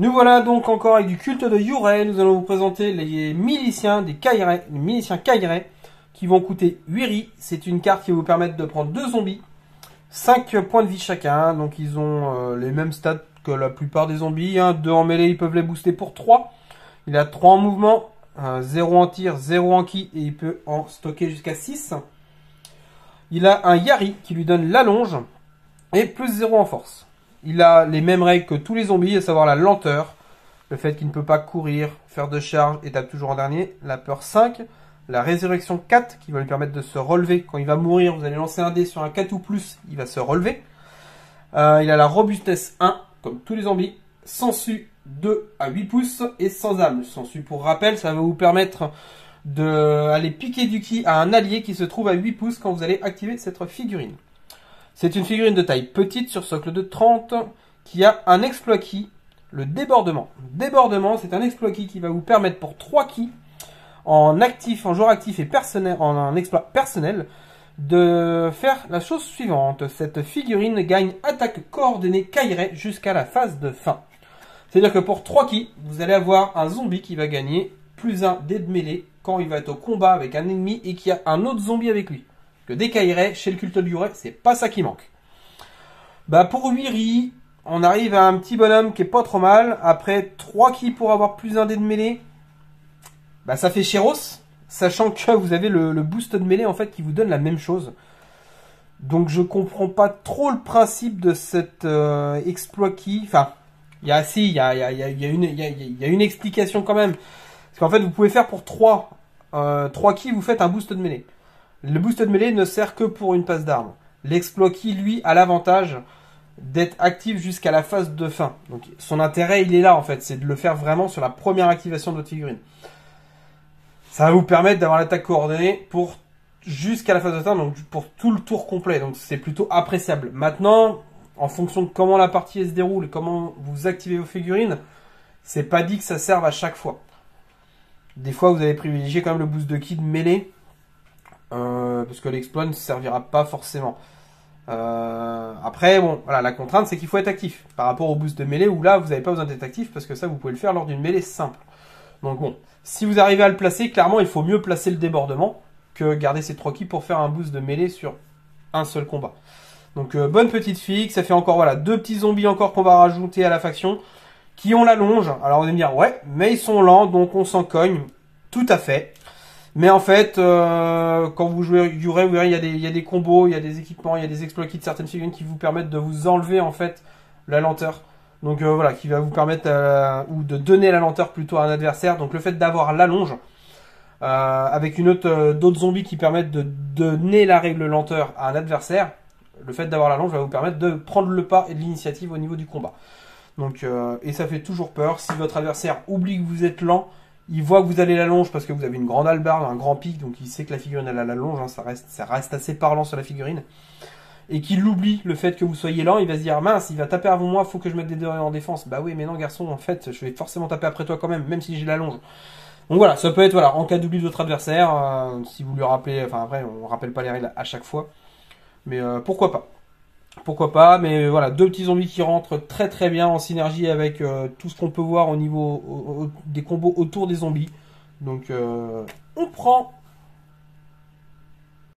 Nous voilà donc encore avec du culte de Yurei. Nous allons vous présenter les miliciens des Kairei, les miliciens Kairei, qui vont coûter 8 ris. C'est une carte qui va vous permettre de prendre 2 zombies, 5 points de vie chacun. Donc ils ont les mêmes stats que la plupart des zombies. 2 en mêlée, ils peuvent les booster pour 3. Il a 3 en mouvement, 0 en tir, 0 en ki, et il peut en stocker jusqu'à 6. Il a un Yari qui lui donne l'allonge et plus 0 en force. Il a les mêmes règles que tous les zombies, à savoir la lenteur, le fait qu'il ne peut pas courir, faire de charge et tape toujours en dernier, la peur 5, la résurrection 4 qui va lui permettre de se relever. Quand il va mourir, vous allez lancer un dé sur un 4 ou plus, il va se relever. Il a la robustesse 1, comme tous les zombies, sensu 2 à 8 pouces et sans âme. Sensu, pour rappel, ça va vous permettre d'aller piquer du ki à un allié qui se trouve à 8 pouces quand vous allez activer cette figurine. C'est une figurine de taille petite sur socle de 30 qui a un exploit ki, le débordement. Débordement, c'est un exploit ki qui va vous permettre pour 3 ki en actif, en joueur actif et personnel, en exploit personnel, de faire la chose suivante. Cette figurine gagne attaque coordonnée Kairei jusqu'à la phase de fin. C'est-à-dire que pour 3 ki, vous allez avoir un zombie qui va gagner plus 1 dé de mêlée quand il va être au combat avec un ennemi et qui a un autre zombie avec lui. Que des Kairei, chez le culte de Yurei, c'est pas ça qui manque. Bah pour 8 ris, on arrive à un petit bonhomme qui est pas trop mal. Après 3 ki pour avoir plus 1 dé de mêlée, bah ça fait Chéros, sachant que vous avez le boost de mêlée en fait qui vous donne la même chose. Donc je comprends pas trop le principe de cet exploit ki. Enfin, il y a une explication quand même. Parce qu'en fait, vous pouvez faire pour 3 ki, vous faites un boost de mêlée. Le boost de mêlée ne sert que pour une passe d'armes. L'exploit ki, lui, a l'avantage d'être actif jusqu'à la phase de fin. Donc son intérêt, il est là en fait. C'est de le faire vraiment sur la première activation de votre figurine. Ça va vous permettre d'avoir l'attaque coordonnée pour jusqu'à la phase de fin, donc pour tout le tour complet. Donc c'est plutôt appréciable. Maintenant, en fonction de comment la partie se déroule et comment vous activez vos figurines, c'est pas dit que ça serve à chaque fois. Des fois, vous allez privilégier quand même le boost de ki de mêlée. Parce que l'exploit ne servira pas forcément. Après, bon, voilà, la contrainte, c'est qu'il faut être actif. Par rapport au boost de mêlée, où là, vous n'avez pas besoin d'être actif, parce que ça, vous pouvez le faire lors d'une mêlée simple. Donc bon, si vous arrivez à le placer, clairement, il faut mieux placer le débordement que garder ces 3 ki pour faire un boost de mêlée sur un seul combat. Donc bonne petite figue, ça fait encore, voilà, 2 petits zombies encore qu'on va rajouter à la faction, qui ont la longe. Alors on va me dire, ouais, mais ils sont lents, donc on s'en cogne. Tout à fait. Mais en fait, quand vous jouez Yurei, vous verrez, il y a des combos, il y a des équipements, il y a des exploits de certaines figurines qui vous permettent de vous enlever en fait la lenteur. Donc voilà, qui va vous permettre ou de donner la lenteur plutôt à un adversaire. Donc le fait d'avoir l'allonge avec d'autres zombies qui permettent de donner la règle lenteur à un adversaire, le fait d'avoir l'allonge va vous permettre de prendre le pas et de l'initiative au niveau du combat. Donc et ça fait toujours peur. Si votre adversaire oublie que vous êtes lent, il voit que vous allez la longe parce que vous avez une grande hallebarde, un grand pic, donc il sait que la figurine elle a la longe, hein, ça reste assez parlant sur la figurine. Et qu'il oublie le fait que vous soyez lent, il va se dire mince, il va taper avant moi, faut que je mette des dés en défense. Bah oui, mais non garçon, en fait, je vais forcément taper après toi quand même si j'ai la longe. Donc voilà, ça peut être voilà, en cas d'oubli de votre adversaire, si vous lui rappelez, enfin après on rappelle pas les règles à chaque fois, mais pourquoi pas. Pourquoi pas, mais voilà, 2 petits zombies qui rentrent très très bien en synergie avec tout ce qu'on peut voir au niveau des combos autour des zombies. Donc on prend.